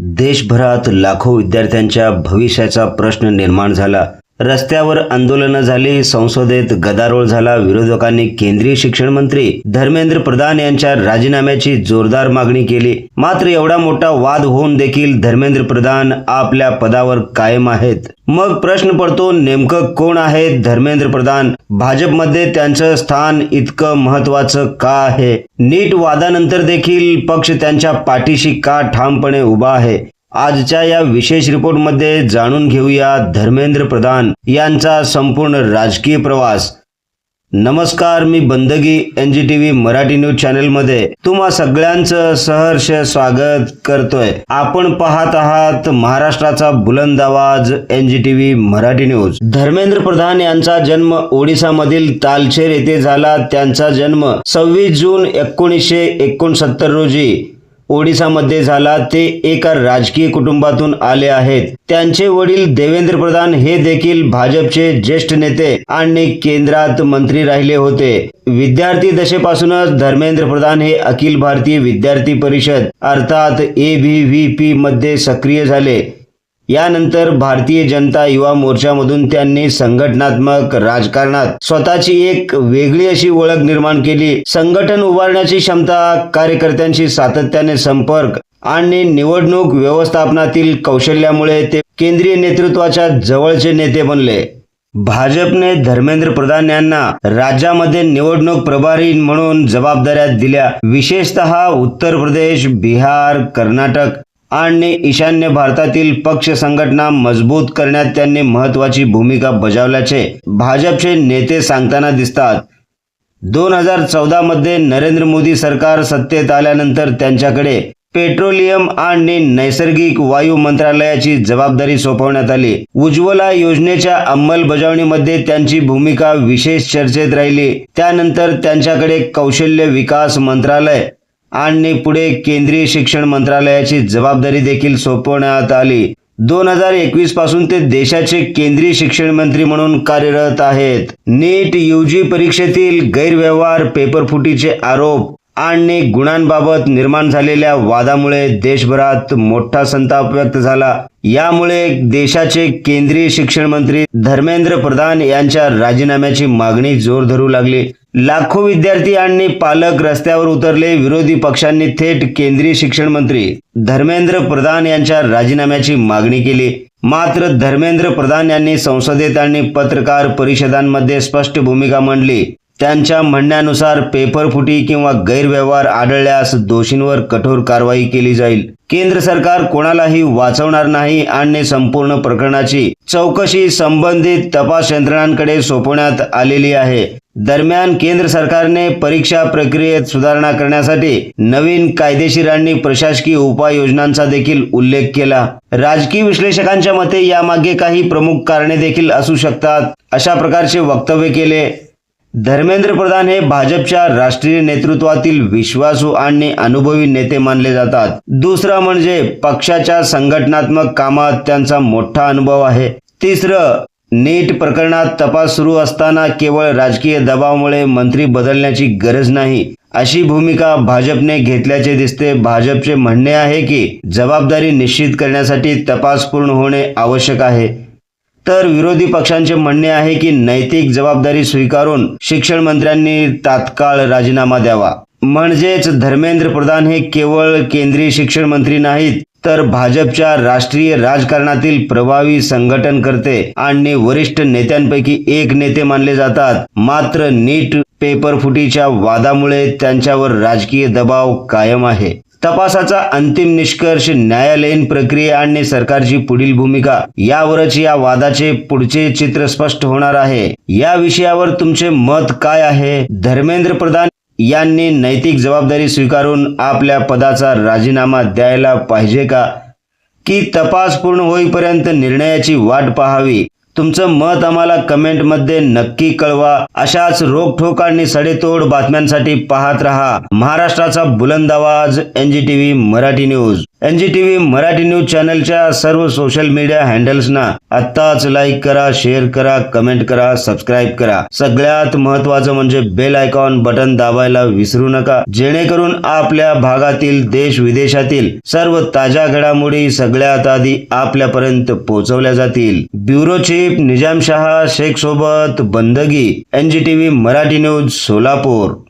देशभरात लाखो विद्यार्थ्यांच्या भविष्याचा प्रश्न निर्माण झाला। रस्त्यावर आंदोलनं झाली, संसदेत गदारोळ झाला। विरोधकांनी केंद्रीय शिक्षण मंत्री धर्मेंद्र प्रधान यांच्या राजीनाम्याची जोरदार मागणी केली। मात्र एवढा मोठा वाद होऊन देखील धर्मेंद्र प्रधान आपल्या पदावर कायम आहेत। मग प्रश्न पडतो, नेमकं कोण आहेत धर्मेंद्र प्रधान? भाजपमध्ये त्यांचं स्थान इतकं महत्त्वाचं का आहे? नीट वादानंतर देखील पक्ष त्यांच्या पाठीशी का ठामपणे उभा आहे? आजच्या या विशेष रिपोर्टमध्ये जाणून घेऊया धर्मेंद्र प्रधान यांचा संपूर्ण राजकीय प्रवास। नमस्कार, मी बंदगी NGTV मराठी न्यूज चॅनलमध्ये तुम्हा सगळ्यांचं सहर्ष स्वागत करतोय। आपण पाहत आहात महाराष्ट्राचा बुलंद आवाज NGTV मराठी न्यूज। धर्मेंद्र प्रधान यांचा जन्म ओडिसामधील तालचेर येथे झाला। त्यांचा जन्म 26 जून 1969 रोजी ओडिसामध्ये झाला। ते एका राजकीय कुटुंबातून आले आहेत। त्यांचे वडील देवेंद्र प्रधान हे देखील भाजपचे ज्येष्ठ नेते आणि केंद्रात मंत्री राहिले होते। विद्यार्थी दशेपासूनच धर्मेंद्र प्रधान हे अखिल भारतीय विद्यार्थी परिषद अर्थात ABVP मध्ये सक्रिय झाले। यानंतर भारतीय जनता युवा मोर्चामधून त्यांनी संघटनात्मक राजकारणात स्वतःची एक वेगळी अशी ओळख निर्माण केली। संघटन उभारण्याची क्षमता, कार्यकर्त्यांशी सातत्याने संपर्क आणि निवडणूक व्यवस्थापनातील कौशल्यामुळे ते केंद्रीय नेतृत्वाच्या जवळचे नेते बनले। भाजपने धर्मेंद्र प्रधान यांना राज्यामध्ये निवडणूक प्रभारी म्हणून जबाबदाऱ्या दिल्या। विशेषतः उत्तर प्रदेश, बिहार, कर्नाटक आणि ईशान्य भारतातील पक्ष संघटना मजबूत करण्यात त्यांनी महत्त्वाची भूमिका बजावल्याचे भाजपचे नेते सांगताना दिसतात। 2014 मध्ये नरेंद्र मोदी सरकार सत्तेत आल्यानंतर त्यांच्याकडे पेट्रोलियम आणि नैसर्गिक वायू मंत्रालयाची जबाबदारी सोपवण्यात आली। उज्ज्वला योजनेच्या अंमलबजावणीमध्ये त्यांची भूमिका विशेष चर्चेत राहिली। त्यानंतर त्यांच्याकडे कौशल्य विकास मंत्रालय आणि पुढे केंद्रीय शिक्षण मंत्रालयाची जबाबदारी देखील सोपवण्यात आली। 2021 पासून ते देशाचे केंद्रीय शिक्षण मंत्री म्हणून कार्यरत आहेत। नीट UG परीक्षेतील गैरव्यवहार, पेपरफुटीचे आरोप आणि गुणांबाबत निर्माण झालेल्या वादामुळे देशभरात मोठा संताप व्यक्त झाला। यामुळे देशाचे केंद्रीय शिक्षण मंत्री धर्मेंद्र प्रधान यांच्या राजीनाम्याची मागणी जोर धरू लागली। लाखो विद्यार्थी आणि पालक रस्त्यावर उतरले। विरोधी पक्षांनी थेट केंद्रीय शिक्षण मंत्री धर्मेंद्र प्रधान यांच्या राजीनाम्याची मागणी केली। मात्र धर्मेंद्र प्रधान यांनी संसदेत आणि पत्रकार परिषदांमध्ये स्पष्ट भूमिका मांडली। त्यांच्या म्हणण्यानुसार पेपरफुटी किंवा गैरव्यवहार आढळल्यास दोषींवर कठोर कारवाई केली जाईल। केंद्र सरकार कोणालाही वाचवणार नाही आणि संपूर्ण प्रकरणाची चौकशी संबंधित तपास यंत्रणांकडे सोपवण्यात आलेली आहे। दरम्यान केंद्र सरकारने परीक्षा प्रक्रियेत सुधारणा करण्यासाठी नवीन कायदेशीर आणि प्रशासकीय उपाययोजनांचा देखील उल्लेख केला। राजकीय विश्लेषकांच्या मते यामागे काही प्रमुख कारणे देखील असू शकतात, अशा प्रकारचे वक्तव्य केले। धर्मेंद्र प्रधान हे भाजपच्या राष्ट्रीय नेतृत्वातील विश्वासू आणि अनुभवी नेते मानले जातात। दुसरं म्हणजे पक्षाच्या संघटनात्मक कामात त्यांचा मोठा अनुभव आहे। तिसरं, नीट प्रकरणात तपास सुरू असताना केवळ राजकीय दबावामुळे मंत्री बदलण्याची गरज नाही, अशी भूमिका भाजपने घेतल्याचे दिसते। भाजपचे म्हणणे आहे की जबाबदारी निश्चित करण्यासाठी तपास पूर्ण होणे आवश्यक आहे, तर विरोधी पक्षांचे म्हणणे आहे की नैतिक जबाबदारी स्वीकारून शिक्षण मंत्र्यांनी तात्काळ राजीनामा द्यावा। म्हणजेच धर्मेंद्र प्रधान हे केवळ केंद्रीय शिक्षण मंत्री नाहीत, तर भाजपच्या राष्ट्रीय राजकारणातील प्रभावी संघटनकर्ते आणि वरिष्ठ नेत्यांपैकी एक नेते मानले जातात। मात्र नीट पेपरफुटीच्या वादामुळे त्यांच्यावर राजकीय दबाव कायम आहे। तपासाचा अंतिम निष्कर्ष, न्यायालयीन प्रक्रिया आणि सरकारची पुढील भूमिका यावरच या वादाचे पुढचे चित्र स्पष्ट होणार आहे। या विषयावर तुमचे मत काय आहे? धर्मेंद्र प्रधान यांनी नैतिक जबाबदारी स्वीकारून आपल्या पदाचा राजीनामा द्यायला पाहिजे का, की तपास पूर्ण होईपर्यंत निर्णयाची वाट पाहावी? तुमचं मत आम्हाला कमेंटमध्ये नक्की कळवा। अशाच रोखठोक आणि सडेतोड बातम्यांसाठी पाहत रहा महाराष्ट्राचा बुलंद आवाज NGTV Marathi news. NGTV Marathi news चॅनलच्या सर्व सोशल मीडिया हँडल्सना आत्ताच लाईक करा, शेअर करा, कमेंट करा, सबस्क्राईब करा. सगळ्यात महत्त्वाचं म्हणजे बेल आयकॉन बटन दाबायला विसरू नका, जेणेकरून आपल्या भागातील देश विदेशातील सर्व ताज्या घडामोडी सगळ्यात आधी आपल्यापर्यंत पोहोचवल्या जातील. ब्युरो चीफ निजामशाह शेख सोबत बंदगी. NGTV Marathi news Solapur.